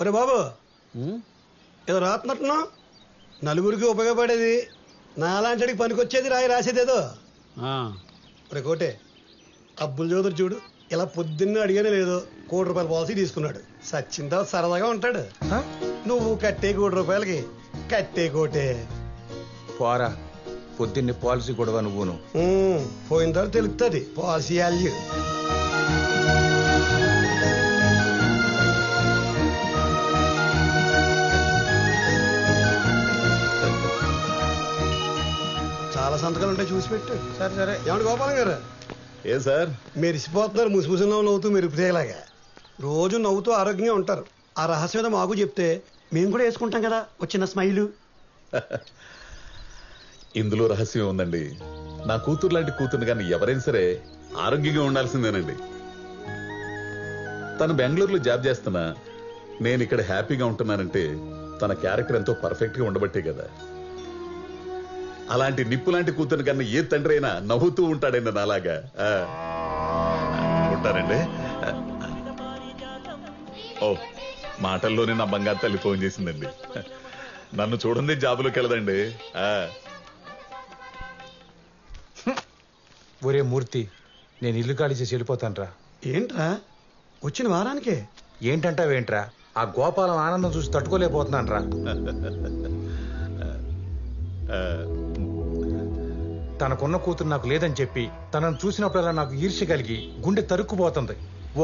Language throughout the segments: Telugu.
ఒరే బాబు ఏదో రాస్తున్నట్టున్నావు, నలుగురికి ఉపయోగపడేది, నాలాంటికి పనికొచ్చేది రాసేది ఏదో. ఒరే కోటే, అబ్బుల్ చౌదరి చూడు, ఇలా పొద్దున్న అడిగానే లేదు ₹1,00,00,000 పాలసీ తీసుకున్నాడు. సచ్చిందా సరదాగా ఉంటాడు. నువ్వు కట్టే ₹1,00,00,000కి కట్టే కోటే. పోరా, పొద్దున్నే పాలసీ కూడా నువ్వును. పోయిన తర్వాత తెలుస్తుంది పాలసీ వాల్యూ. చాలా సంతకాలు ఉంటాయి, చూసి పెట్టు. సరే సరే. ఏమంటే గోపాలం గారు, ఏం సార్ మెరిసిపోతున్నారు ముసిముసిలో నవ్వుతూ మెరుపుతేలాగా. రోజు నవ్వుతూ ఆరోగ్యంగా ఉంటారు. ఆ రహస్యం ఏదో మాకు చెప్తే మేము కూడా వేసుకుంటాం కదా వచ్చిన స్మైలు. ఇందులో రహస్యం ఉందండి. నా కూతురు లాంటి కూతురు కానీ ఎవరైనా సరే ఆరోగ్యంగా ఉండాల్సిందేనండి. తను బెంగళూరులో జాబ్ చేస్తున్నా నేను ఇక్కడ హ్యాపీగా ఉంటున్నానంటే తన క్యారెక్టర్ ఎంతో పర్ఫెక్ట్ గా ఉండబట్టే కదా. అలాంటి నిప్పు లాంటి కూతురు కన్నా ఏ తండ్రి అయినా నవ్వుతూ ఉంటాడండి నాలాగా. ఉంటారండి. ఓ, మాటల్లోనే నా బంగారు తల్లి ఫోన్ చేసిందండి. నన్ను చూడండి జాబులోకి వెళ్ళదండి. ఒరే మూర్తి, నేను ఇల్లు ఖాళీ చేసి వెళ్ళిపోతానురా. ఏంట్రా వచ్చిన వారానికే? ఏంటంటావేంట్రా, ఆ గోపాలం ఆనందం చూసి తట్టుకోలేకపోతున్నానురా. తనకున్న కూతురు నాకు లేదని చెప్పి తనను చూసినప్పుడల్లా నాకు ఈర్ష్య కలిగి గుండె తరుక్కుపోతుంది.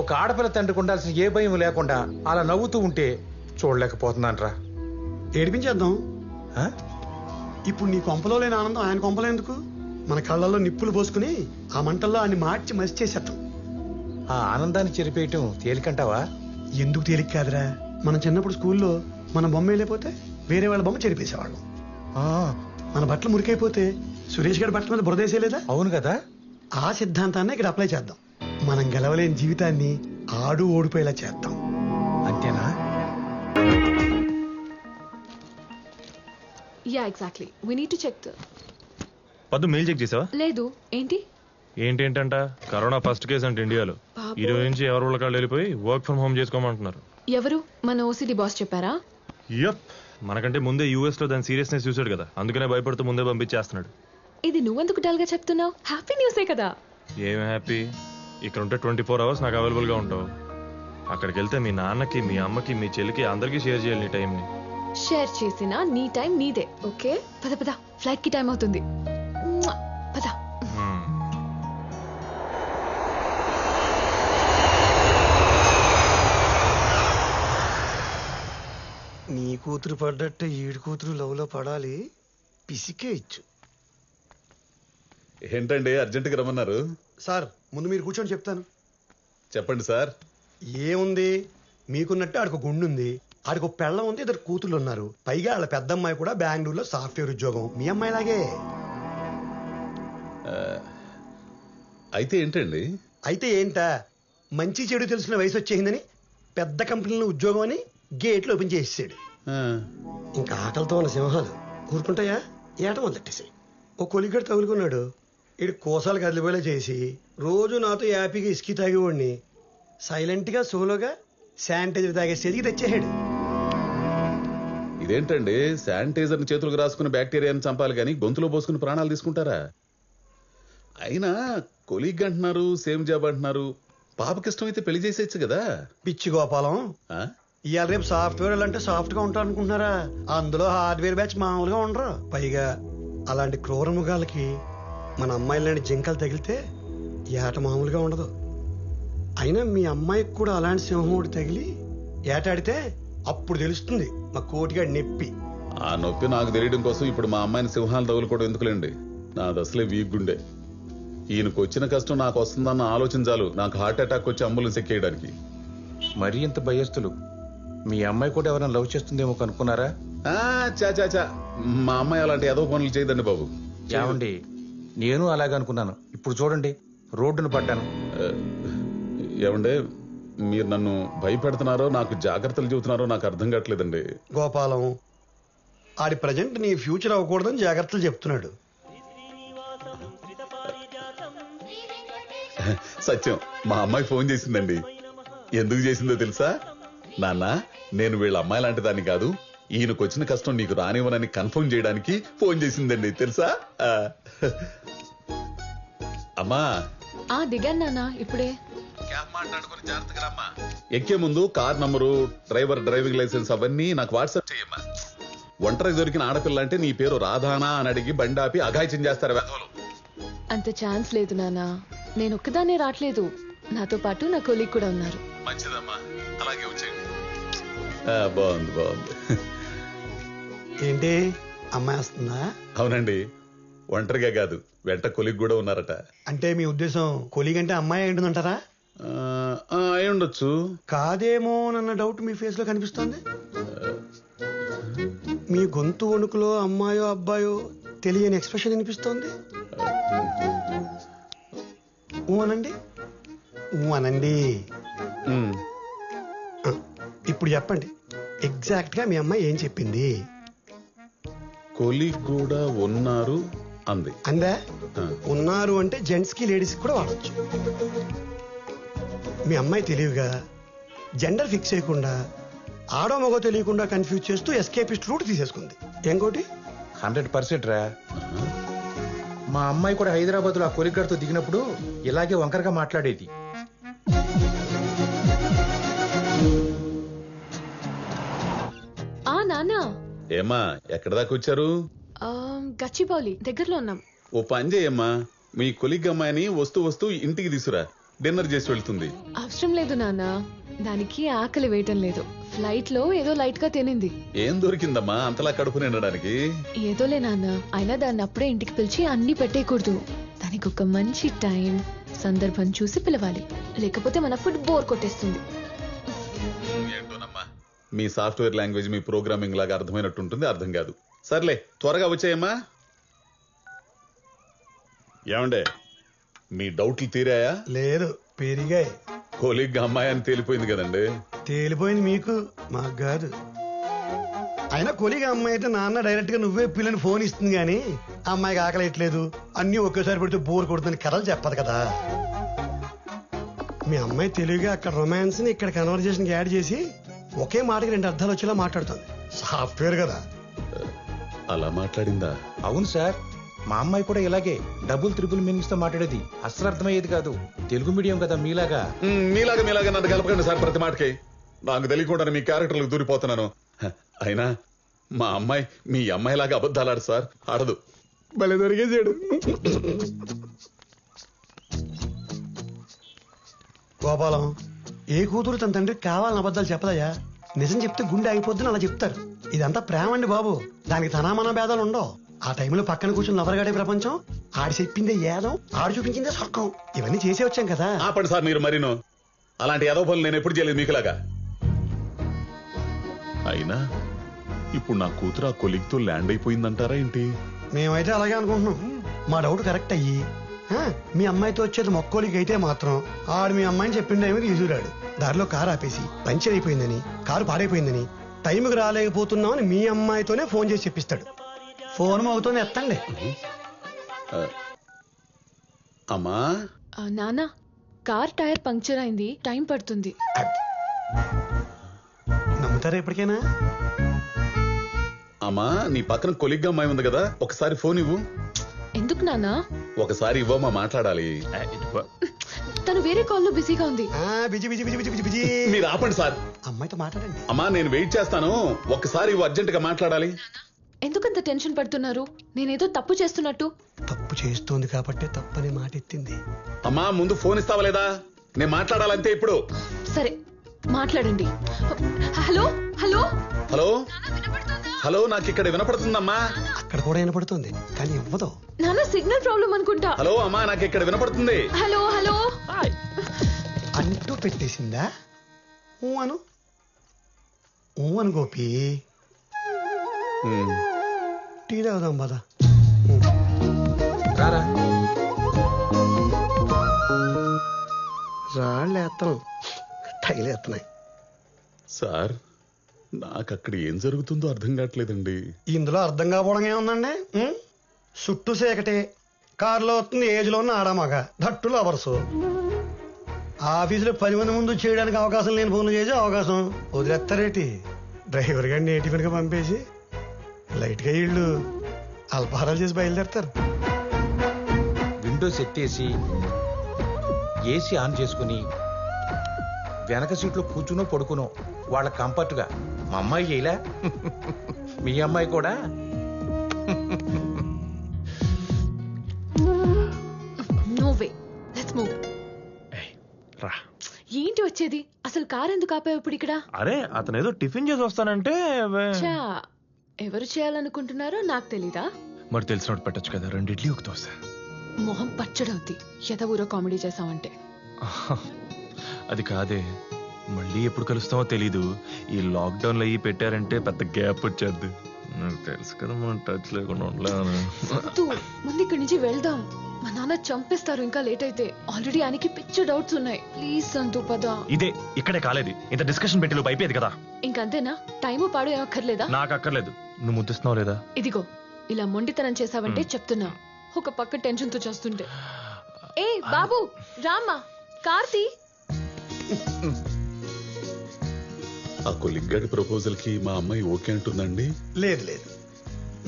ఒక ఆడపిల్ల తండ్రికి ఉండాల్సిన ఏ భయం లేకుండా అలా నవ్వుతూ ఉంటే చూడలేకపోతున్నానురా. ఏడిపించేద్దాం. ఇప్పుడు నీ కొంపలో లేని ఆనందం ఆయన కొంపలో ఎందుకు? మన కళ్ళల్లో నిప్పులు పోసుకుని ఆ మంటల్లో ఆయన మార్చి మసి చేసేద్దాం. ఆ ఆనందాన్ని చెరిపేయటం తేలికంటావా? ఎందుకు తేలిక కాదురా, మనం చిన్నప్పుడు స్కూల్లో మన బొమ్మ వెళ్ళిపోతే వేరే వాళ్ళ బొమ్మ చెరిపేసేవాళ్ళం. మన బట్టలు మురికైపోతే సురేష్ గారి బట్టల మీద బురదేసేలేదా? అవును కదా. ఆ సిద్ధాంతాన్ని ఇక్కడ అప్లై చేద్దాం. మనం గెలవలేని జీవితాన్ని ఆడు ఓడిపోయేలా చేద్దాం. అంతేనా? Ya exactly, we need to check. Paddu mail check చేసావా? లేదు. ఏంటి? ఏంటంట కరోనా ఫస్ట్ కేసు అంటే ఇండియాలో. ఈ రోజు నుంచి ఎవరు వాళ్ళకాళ్ళు వెళ్ళిపోయి వర్క్ ఫ్రమ్ హోమ్ చేసుకోమంటున్నారు. ఎవరు? మన ఓసిడి బాస్ చెప్పారా? యప్, మనకంటే ముందే యూఎస్ లో దాని సీరియస్నెస్ చూసాడు కదా, అందుకనే భయపడుతూ ముందే పంపించేస్తున్నాడు. ఇది నువ్వెందుకు డల్ గా చెప్తున్నావు? హ్యాపీ న్యూసే కదా. ఏం హ్యాపీ? ఇక్కడ ఉంటే 24 hours నాకు అవైలబుల్ గా ఉంటావు. అక్కడికి వెళ్తే మీ నాన్నకి, మీ అమ్మకి, మీ చెల్లికి అందరికీ షేర్ చేయాలి నీ టైంని. షేర్ చేసినా నీ టైం నీదే. ఓకే, పద పద, ఫ్లైట్ కి టైం అవుతుంది. పద. నీ కూతురు పడ్డట్టే ఈడు కూతురు లవ్లో పడాలి, పిసికే ఇచ్చు. ఏంటండి అర్జెంటుగా రమ్మన్నారు? సార్ ముందు మీరు కూర్చొని చెప్తాను. చెప్పండి సార్. ఏముంది, మీకున్నట్టే ఆడికి గుండు ఉంది, ఆడికి పెళ్ళం ఉంది, 2 కూతుళ్ళు ఉన్నారు. పైగా వాళ్ళ పెద్ద అమ్మాయి కూడా బెంగళూరులో సాఫ్ట్వేర్ ఉద్యోగం, మీ అమ్మాయిలాగే. అయితే ఏంటండి? అయితే ఏంటా, మంచి చెడు తెలిసిన వయసు వచ్చేసిందని పెద్ద కంపెనీలో ఉద్యోగం అని గేట్లు ఓపెన్ చేసేసాడు. ఇంకా ఆకలితో ఉన్న సింహాలు ఊరుకుంటాయా? ఏట మొదలెట్టేసాయి. ఓ కొలిగడు తగులుకున్నాడు, ఇడు కోసాలు కదిలిపోయేలా చేసి రోజు నాతో హ్యాపీగా ఇసుకి తాగేవాడిని సైలెంట్గా సోలోగా శానిటైజర్ తాగే స్థితికి తెచ్చేసాడు. ఇదేంటండి, శానిటైజర్ చేతులకు రాసుకుని బ్యాక్టీరియాని చంపాలి కానీ గొంతులో పోసుకుని ప్రాణాలు తీసుకుంటారా? అయినా కొలీగ్ అంటున్నారు, సేమ్ జాబ్ అంటున్నారు. పాపకి ఇష్టం అయితే పెళ్లి చేసేయచ్చు కదా. పిచ్చి గోపాలం, ఇవాళ రేపు సాఫ్ట్వేర్ అంటే సాఫ్ట్ గా ఉంటారు అనుకుంటున్నారా? అందులో హార్డ్వేర్ బ్యాచ్ మామూలుగా ఉండరు. పైగా అలాంటి క్రూర మృగాలకి మన అమ్మాయిలాంటి జింకలు తగిలితే ఏట మామూలుగా ఉండదు. అయినా మీ అమ్మాయికి కూడా అలాంటి సింహముడు తగిలి ఏటాడితే అప్పుడు తెలుస్తుంది మా కోటిగాడి నొప్పి. ఆ నొప్పి నాకు తెలియడం కోసం ఇప్పుడు మా అమ్మాయిని సింహాలు తగులుకోవడం ఎందుకులేండి. నాది అసలే వీక్ గుండె. ఈయనకు వచ్చిన కష్టం నాకు వస్తుందన్న ఆలోచన చాలు నాకు హార్ట్ అటాక్ వచ్చి అంబులెన్స్ ఎక్కేయడానికి. మరీ ఇంత భయస్తులు. మీ అమ్మాయి కూడా ఎవరైనా లవ్ చేస్తుందేమో కనుక్కున్నారా? చా మా అమ్మాయి అలాంటి ఏదో పనులు చేయదండి బాబు. ఏమండి, నేను అలాగే అనుకున్నాను. ఇప్పుడు చూడండి, రోడ్డును పడ్డాను. ఏమండే, మీరు నన్ను భయపెడుతున్నారో నాకు జాగ్రత్తలు చెబుతున్నారో నాకు అర్థం కావట్లేదండి. గోపాలం, ఆడి ప్రజెంట్ నీ ఫ్యూచర్ అవ్వకూడదని జాగ్రత్తలు చెప్తున్నాడు. సత్యం, మా అమ్మాయి ఫోన్ చేసిందండి. ఎందుకు చేసిందో తెలుసా? నాన్న నేను వీళ్ళ అమ్మాయి లాంటి దాన్ని కాదు, ఈయనకు వచ్చిన కష్టం నీకు రానివ్వనని కన్ఫర్మ్ చేయడానికి ఫోన్ చేసిందండి తెలుసా. అమ్మా దిగాను నాన్న ఇప్పుడే. ఎక్కే ముందు కార్ నంబరు, డ్రైవింగ్ లైసెన్స్ అవన్నీ నాకు వాట్సాప్ చేయమ్మా. ఒంటరి దొరికిన ఆడపిల్ల అంటే నీ పేరు రాధానా అని అడిగి బండాపి అఘాయిత్యం చేస్తారు వెధవలు. అంత ఛాన్స్ లేదు నాన్న. నేను ఒక్కదాన్నే రావట్లేదు, నాతో పాటు నా కొలీగ్ కూడా ఉన్నారు. మంచిదమ్మా, అలాగే వచ్చేయండి. బాగుంది. ఏంటి అమ్మాయి వస్తుందా? అవునండి, ఒంటరిగా కాదు, వెంట కొలిగ్ కూడా ఉన్నారట. అంటే మీ ఉద్దేశం కొలీగ్ అంటే అమ్మాయి ఏంటుందంటారా? అయి ఉండొచ్చు. కాదేమో అన్న డౌట్ మీ ఫేస్ లో కనిపిస్తోంది. మీ గొంతు వణుకులో అమ్మాయో అబ్బాయో తెలియని ఎక్స్ప్రెషన్ అనిపిస్తోంది. అనండి అనండి. ఇప్పుడు చెప్పండి, ఎగ్జాక్ట్ గా మీ అమ్మాయి ఏం చెప్పింది? కొలిగ్ కూడా ఉన్నారు అంది. అందా? ఉన్నారు అంటే జెంట్స్ కి లేడీస్ కూడా వాడచ్చు. మీ అమ్మాయి తెలివిగా జెండర్ ఫిక్స్ చేయకుండా ఆడో మగో తెలియకుండా కన్ఫ్యూజ్ చేస్తూ ఎస్కేపిస్ట్ రూట్ తీసేసుకుంది. ఇంకోటి 100% రా. మా అమ్మాయి కూడా హైదరాబాద్ లో ఆ కొలిగ్గాడితో దిగినప్పుడు ఇలాగే వంకరగా మాట్లాడేది. నాన్న ఏమ్మా ఎక్కడ దాకా వచ్చారు? గచ్చిబౌలి దగ్గరలో ఉన్నాం. ఓ పని చేయమ్మా, మీ కొలిగ్ అమ్మాయిని వస్తూ ఇంటికి తీసురా, డిన్నర్ చేసి వెళ్తుంది. అవసరం లేదు నాన్న, దానికి ఆకలి వేయటం లేదు. ఫ్లైట్ లో ఏదో లైట్ గా తినింది. ఏం దొరికిందమ్మా అంతలా కడుపు నిండడానికి? ఏదోలే నాన్న, అయినా దాన్ని అప్పుడే ఇంటికి పిలిచి అన్ని పెట్టేయకూడదు. దానికి ఒక మంచి టైం సందర్భం చూసి పిలవాలి, లేకపోతే మన ఫుడ్ బోర్ కొట్టేస్తుంది. ఏంటోనమ్మా, మీ సాఫ్ట్వేర్ లాంగ్వేజ్ మీ ప్రోగ్రామింగ్ లాగా అర్థమైనట్టుంటుంది, అర్థం కాదు. సర్లే త్వరగా వచ్చాయమ్మా. ఏమండే మీ డౌట్లు తీరాయా? లేదు, పెరిగాయి. కొలిగ్ అమ్మాయి అని తేలిపోయింది కదండి. తేలిపోయింది మీకు, మాకు కాదు. అయినా కొలిగ్ అమ్మాయి అయితే నాన్న డైరెక్ట్ గా నువ్వే పిల్లని ఫోన్ ఇస్తుంది గానీ అమ్మాయికి ఆకలేయట్లేదు అన్ని ఒకేసారి పెడితే బోర్ కొడుతుందని కథలు చెప్పదు కదా. మీ అమ్మాయి తెలివిగా అక్కడ రొమాన్స్ ని ఇక్కడ కన్వర్జేషన్ యాడ్ చేసి ఒకే మాటకి 2 అర్థాలు వచ్చేలా మాట్లాడుతుంది. సాఫ్ట్వేర్ కదా. అలా మాట్లాడిందా? అవును సార్, మా అమ్మాయి కూడా ఇలాగే డబుల్ త్రిబుల్ మీనింగ్స్ తో మాట్లాడేది. అస్సలు అర్థమయ్యేది కాదు. తెలుగు మీడియం కదా మీలాగా. మీలాగా నన్ను కలపకండి సార్ ప్రతి మాటకి. నాకు తెలియకుండా మీ క్యారెక్టర్లకు దూరిపోతున్నాను. అయినా మా అమ్మాయి మీ అమ్మాయిలాగా అబద్ధాలు ఆడు సార్, ఆడదు. భలే దొరికేసాడు. గోపాలం, ఏ కూతురు తన తండ్రికి కావాలని అబద్ధాలు చెప్పదయ్యా. నిజం చెప్తే గుండె అయిపోద్దని అలా చెప్తారు. ఇదంతా ప్రేమ అండి బాబు, దానికి తనామన భేదాలు ఉండవు. ఆ టైంలో పక్కన కూర్చుని నవరగాడే ప్రపంచం, ఆడి చెప్పిందే ఏదం, ఆడు చూపించిందే సొక్కం. ఇవన్నీ చేసే వచ్చాం కదా. ఆపండి సార్ మీరు మరీను. అలాంటి ఏదో పనులు నేను ఎప్పుడు చేయలేదు మీకులాగా. అయినా ఇప్పుడు నా కూతురు ఆ కొలిగ్తో ల్యాండ్ అయిపోయిందంటారా ఏంటి? మేమైతే అలాగే అనుకుంటున్నాం. మా డౌట్ కరెక్ట్ అయ్యి మీ అమ్మాయితో వచ్చేది మొక్కోలికి అయితే మాత్రం ఆడు మీ అమ్మాయిని చెప్పిండు ఏమో తీసుకురాడు. దారిలో కారు ఆపేసి పంచర్ అయిపోయిందని, కారు పాడైపోయిందని, టైంకి రాలేకపోతున్నామని మీ అమ్మాయితోనే ఫోన్ చేసి చెప్పిస్తాడు. ఫోన్ మోగుతోనే ఎత్తండి. అమ్మా నాన్న, కార్ టైర్ పంక్చర్ అయింది, టైం పడుతుంది. నమ్ముతారా ఎప్పటికైనా? అమ్మా నీ పక్కన కొలిగ్గా అమ్మాయి ఉంది కదా, ఒకసారి ఫోన్ ఇవ్వు. ఎందుకు నాన్న? ఒకసారి ఇవ్వమ్మా, మాట్లాడాలి. తను వేరే కాల్లో బిజీగా ఉంది. Busy busy busy busy busy. మీరు ఆపండి సార్. అమ్మాయితో మాట్లాడండి. అమ్మా నేను వెయిట్ చేస్తాను, ఒక్కసారి ఇవ్వు, అర్జెంట్ గా మాట్లాడాలి. ఎందుకంత టెన్షన్ పడుతున్నారు? నేనేదో తప్పు చేస్తున్నట్టు. తప్పు చేస్తోంది కాబట్టి తప్పని మాట ఎత్తింది. అమ్మా ముందు ఫోన్ ఇస్తావా లేదా? నేను మాట్లాడాలంతే ఇప్పుడు. సరే మాట్లాడండి. హలో హలో హలో హలో, నాకు ఇక్కడ వినపడుతుందమ్మా. అక్కడ కూడా వినపడుతుంది కానీ ఇవ్వదు. నాన్న సిగ్నల్ ప్రాబ్లం అనుకుంటా. హలో అమ్మా, నాకు ఇక్కడ వినపడుతుంది. హలో హలో అంటూ పెట్టేసిందా? ఊ అను, ఊ అను గోపి. టీ తాగుదాం పద. రారా. రాళ్ళు వేస్తాను, టైలు వేస్తున్నాయి. సార్ నాకు అక్కడ ఏం జరుగుతుందో అర్థం కావట్లేదండి. ఇందులో అర్థం కాకపోవడం ఏముందండి? చుట్టూ సేకటే, కారులో వస్తుంది ఏజ్ లో ఉన్న ఆడామగ, దట్టు లవర్సు. ఆఫీసులో 10 మంది ముందు చేయడానికి అవకాశం లేని ఫోన్లు చేసి అవకాశం వదిలేస్తారేటి? డ్రైవర్ గారిని ఏటీపీగా పంపేసి లైట్గా వీళ్ళు అల్పహారాలు చేసి బయలుదేరతారు. విండోస్ ఎత్తేసి ఏసీ ఆన్ చేసుకుని వెనక సీట్లో కూర్చునో పడుకునో వాళ్ళ కంఫర్ట్గా మా అమ్మాయి చేయలే మీ అమ్మాయి కూడా నో వే, లెట్స్ మూవ్. రా. ఏంటి వచ్చేది? అసలు కార్ ఎందుకు ఆపావు ఇప్పుడు ఇక్కడ? అరే అతను ఏదో టిఫిన్ చేసి వస్తానంటే చా, ఎవరు చేయాలనుకుంటున్నారో నాకు తెలీదా? మరి తెలిసినట్టు పెట్టచ్చు కదా, 2 ఇడ్లీ ఒక దోశ. మొహం పచ్చడవుద్ది ఊరో కామెడీ చేసావంటే. అది కాదే, మళ్ళీ ఎప్పుడు కలుస్తామో తెలీదు. ఈ లాక్డౌన్ లో పెట్టారంటే పెద్ద గ్యాప్ వచ్చేద్ది. నాకు తెలుసు కదా మనం టచ్ లేకుండా ఉండలేము. వద్దు, ముందు ఇక్కడి నుంచి వెళ్దాం. మా నాన్న చంపేస్తారు ఇంకా లేట్ అయితే. ఆల్రెడీ ఆయనకి పిచ్చ డౌట్స్ ఉన్నాయి. ప్లీజ్ సంతు పద. ఇదే ఇక్కడే కాలేదు, ఇంత డిస్కషన్ పెట్టి లోపు అయిపోయేది కదా. ఇంకంతేనా? టైము పాడు ఏమక్కర్లేదా? నాకు అక్కర్లేదు. నువ్వు ముద్దిస్తున్నావు లేదా? ఇదిగో ఇలా మొండితనం చేసావంటే చెప్తున్నా. ఒక పక్క టెన్షన్ తో చేస్తుంటే. ఏ బాబు రామ్మా, కార్తీ. ఆ కొలిగ్గాడి ప్రపోజల్ కి మా అమ్మాయి ఓకే అంటుందండి. లేదు లేదు,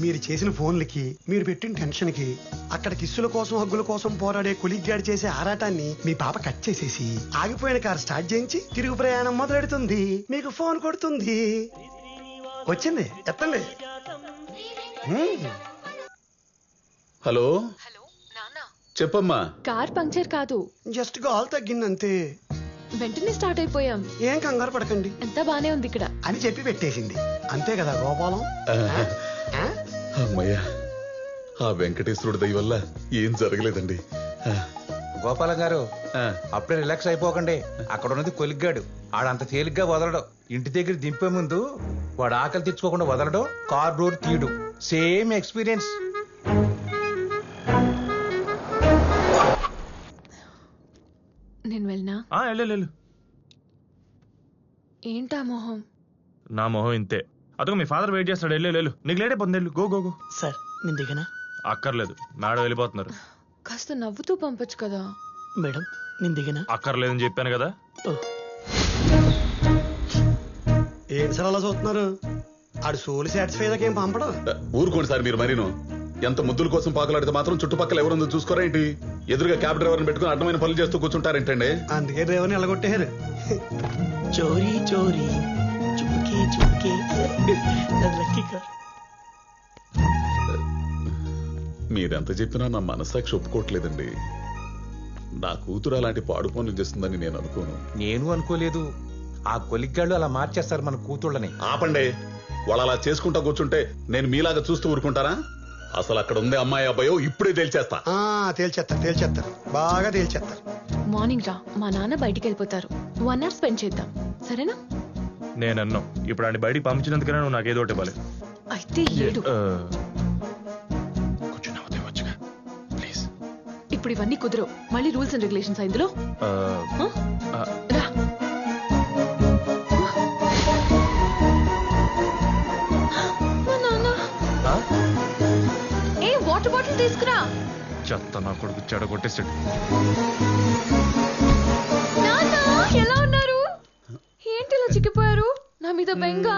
మీరు చేసిన ఫోన్లకి, మీరు పెట్టిన టెన్షన్ కి, అక్కడ కిస్సుల కోసం హగ్గుల కోసం పోరాడే కొలిగ్గాడి చేసే ఆరాటాన్ని మీ పాప కట్ చేసేసి ఆగిపోయిన కారు స్టార్ట్ చేయించి తిరుగు ప్రయాణం మొదలెడుతుంది. మీకు ఫోన్ కొడుతుంది. వచ్చింది, ఎత్తండి. హలో హలో నాన్న, చెప్పమ్మా. కార్ పంక్చర్ కాదు, జస్ట్ గాల్ తగ్గిందంతే. వెంటనే స్టార్ట్ అయిపోయాం. ఏం కంగారు పడకండి ఎంత బానే ఉంది ఇక్కడ అని చెప్పి పెట్టేసింది. అంతే కదా గోపాలం? ఆ? అమ్మయ్యా, ఆ వెంకటేశ్వరుడి దయ వల్ల ఏం జరగలేదండి. గోపాలం గారు ఆ, అప్పుడే రిలాక్స్ అయిపోకండి. అక్కడ ఉన్నది కొలిగ్గాడు, ఆడంత తేలిగ్గా వదలడు. ఇంటి దగ్గర దింపే ముందు వాడు ఆకలి తెచ్చుకోకుండా వదలడు, కార్ డోర్ తీయడు. Same experience. నేను వెళ్ళనా? వెళ్ళు. ఏంటా మొహం? నా మొహం ఇంతే. అదొక మీ ఫాదర్ వెయిట్ చేస్తాడు. వెళ్ళు, నీకు లేట్ అయిపోతుంది. వెళ్ళు, గో గో గో. సార్ నేను దిగనా? అక్కర్లేదు, మేడం వెళ్ళిపోతున్నారు. కాస్త నవ్వుతూ పంపొచ్చు కదా. మేడం నేను దిగనా? అక్కర్లేదని చెప్పాను కదా. ఏంటి సార్ అలా చూస్తున్నారు? ఆడు సోలు సాటిస్ఫై దాకా ఏం పంపడం. ఊరుకోండి సార్ మీరు మరీను. ఎంత ముద్దుల కోసం పాకులాడితే మాత్రం చుట్టుపక్కల ఎవరుందో చూసుకోరా ఏంటి? ఎదురుగా క్యాబ్ డ్రైవర్ని పెట్టుకుని అడ్డమైన పనులు చేస్తూ కూర్చుంటారేంటండి? అందుకే డ్రైవర్ని ఎలగొట్టారు. చోరీ చోరీ చుప్పుకే చుప్పుకే లక్కీ కార్. మీరెంత చెప్పినా నా మనస్సాక్షి ఒప్పుకోవట్లేదండి. నా కూతురు అలాంటి పాడు పనులు చేస్తుందని నేను అనుకోను. నేను అనుకోలేదు. ఆ కొలిగ్గాళ్ళు అలా మార్చేస్తారు మన కూతుళ్ళని. ఆపండి. వాళ్ళు అలా చేసుకుంటా కూర్చుంటే నేను మీలాగా చూస్తూ ఊరుకుంటారా? అసలు అక్కడ ఉంది అమ్మాయి అబ్బాయో ఇప్పుడే తేల్చేస్తా. తేల్చేస్తారు బాగా తేల్చేస్తారు. మార్నింగ్ రా, మా నాన్న బయటికి వెళ్ళిపోతారు. 1 hour స్పెండ్ చేద్దాం, సరేనా? నేను అన్నాం, ఇప్పుడు ఆయన బయటికి పంపించినందుకైనా నువ్వు నాకు ఏదో ఒకటి ఇవ్వాలి. అయితే ఏడు. కొంచెం నవ్వుతే వచ్చుగా ప్లీజ్. ఇప్పుడు ఇవన్నీ కుదరవు. మళ్ళీ రూల్స్ అండ్ రెగ్యులేషన్స్ ఇందులో. రా. మా నాన్న. ఏ వాటర్ బాటిల్ తీసుకురా. చెత్త నా కొడుకు చెడగొట్టేసాడు. నాన్న ఎలా ఉన్నారు? ఏంటి ఇలా చిక్కిపోయారు? నా మీద బెంగ.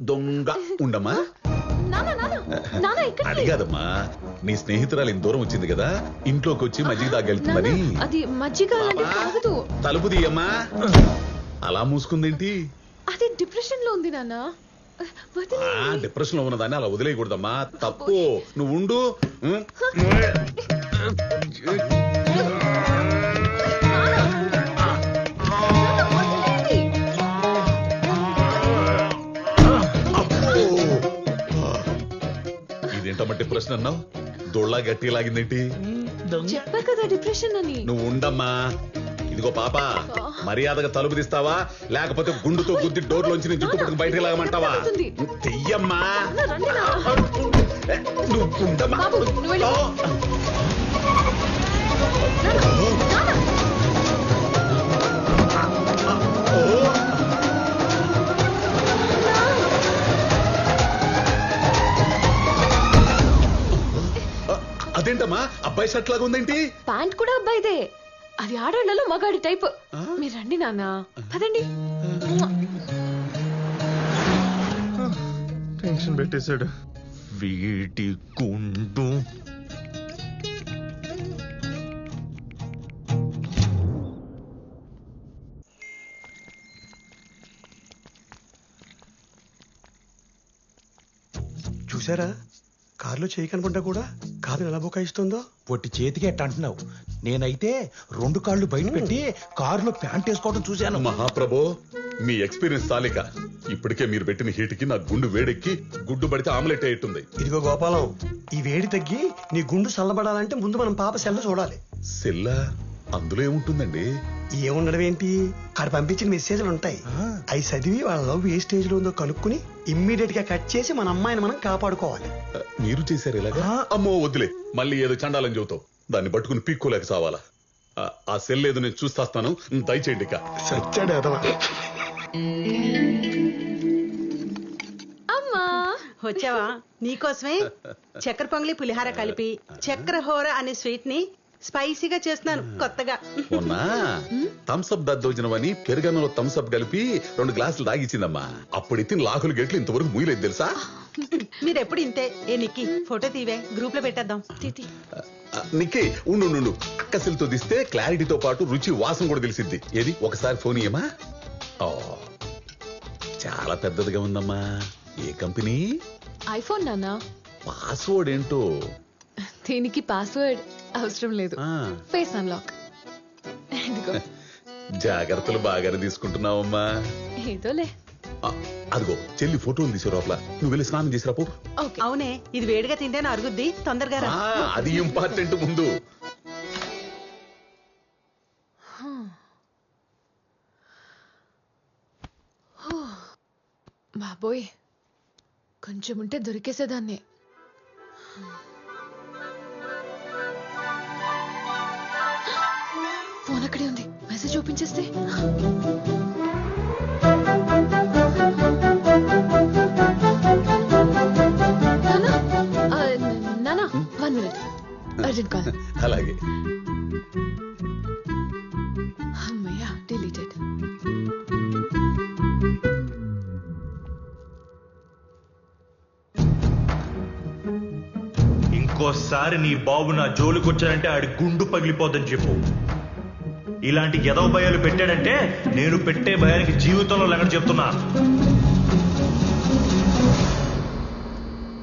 దొంగ ఉండమ్మా. నాన్న ఇక్కడ అది కాదమ్మా, నీ స్నేహితురాలు ఇంత దూరం వచ్చింది కదా, ఇంట్లోకి వచ్చి మజ్జిగ తాగెళ్తుందని. అది మజ్జిగ అలాంటి కాదు. తలుపు తీయమ్మా. అలా మూసుకుందేంటి? అది డిప్రెషన్ లో ఉంది నాన్న. డిప్రెషన్ లో ఉన్నదాన్ని అలా వదిలేయకూడదమ్మా, తప్పు. నువ్వు ఉండు. ఇదేంటమ్మా డిప్రెషన్ అన్నావు? దొళ్ళ గట్టి లాగిందేంటి? చెప్పా కదా డిప్రెషన్ అని. నువ్వు ఉండమ్మా. ఇదిగో పాప, మర్యాదగా తలుపు తీస్తావా లేకపోతే గుండుతో గుద్ది డోర్లోంచి నీ జుట్టు పట్టుకు బయటకు లాగమంటావా? తెయ్యమ్మా. నువ్వు ఉండమ్మా. అదేంటమ్మా అబ్బాయి షర్ట్ లాగా ఉందేంటి? ప్యాంట్ కూడా అబ్బాయిదే. అది ఆడవాళ్ళలో మగాడి టైప్. మీరు రండి నాన్న, పదండి. టెన్షన్ పెట్టేశాడు వీటి గుండు. చూసారా, కారులో చేయి కనుకుంటా కూడా కాదు ఎలా బుకాయిస్తుందో. పొట్టి చేతికి ఎట్ట అంటున్నావు? నేనైతే 2 కాళ్ళు బయట పెట్టి కారులో ప్యాంట్ వేసుకోవడం చూశాను. మహాప్రభో, మీ ఎక్స్పీరియన్స్ చాలిక. ఇప్పటికే మీరు పెట్టిన హీట్కి నా గుండు వేడెక్కి గుడ్డు పడితే ఆమ్లెట్ అయ్యేట్టుంది. ఇదిగో గోపాలం, ఈ వేడి తగ్గి నీ గుండు చల్లబడాలంటే ముందు మనం పాప సెల్ల చూడాలి. సెల్లా అందులో ఏముంటుందండి? ఏముండడం ఏంటి, ఆడ పంపించిన మెసేజ్లు ఉంటాయి. అవి చదివి వాళ్ళ లవ్ ఏ స్టేజ్ లో ఉందో కనుక్కుని ఇమ్మీడియట్ గా కట్ చేసి మన అమ్మాయిని మనం కాపాడుకోవాలి. మీరు చేశారు ఇలాగా? అమ్మో వద్దులే, మళ్ళీ ఏదో చండాలని చెబుతావు. దాన్ని పట్టుకుని పీక్కోలేక సావాలా? ఆ సెల్ ఏదో నేను చూస్తాను, దయచేయండి. ఇక సచ్చాడు అదవా. అమ్మా వచ్చావా? నీకోసమే చక్కెర పొంగలి పులిహార కలిపి చక్కెర హోర అనే స్వీట్ ని స్పైసీగా చేస్తున్నాను కొత్తగా. మొన్న థమ్స్అప్ దద్దోజనమని పెరుగన్నంలో థమ్స్అప్ కలిపి 2 గ్లాసులు తాగిచ్చిందమ్మా. అప్పుడు ఎత్తిన లాకులు గెట్లు ఇంతవరకు మూయలేదు తెలుసా? మీరెప్పుడు ఇంతే. ఏ నిక్కి, ఫోటో తీవే, గ్రూప్ లో పెట్టేద్దాం. తితి నిక్కి ఉండు, అక్కసిలతో తీస్తే క్లారిటీతో పాటు రుచి వాసన కూడా తెలిసిద్ది. ఏది ఒకసారి ఫోన్ ఇయ్యమా? ఓ, చాలా పెద్దదిగా ఉందమ్మా. ఏ కంపెనీ? ఐఫోన్ నాన్న. పాస్వర్డ్ ఏంటో? దీనికి పాస్వర్డ్ అవసరం లేదు, ఆ, ఫేస్ అన్లాక్. ఇదిగో. జాగ్రత్తలు బాగానే తీసుకుంటున్నావమ్మా. ఏదోలే. ఆ, అదిగో చెల్లి ఫోటోలు తీసే లోపల నువ్వు వెళ్ళి స్నానం చేసిరాపు. ఓకే. అవునే, ఇది వేడిగా తింటేనే అరుగుద్ది, తొందరగా రా. అది ఇంపార్టెంట్. ముందు బాబోయ్, కొంచెం ఉంటే దొరికేసేదాన్ని. ఫోన్ అక్కడే ఉంది, మెసేజ్ చూపించేస్తే. నానా 1 minute, అర్జెంట్ కాల్. అలాగే. అమ్మయ్యా, డిలీటెడ్. ఇంకోసారి నీ బాబు నా జోలికొచ్చాడంటే ఆడి గుండు పగిలిపోద్దని చెప్పు. ఇలాంటి ఎదవ భయాలు పెట్టాడంటే నేను పెట్టే భయానికి జీవితంలో లెక్క చెప్తున్నా.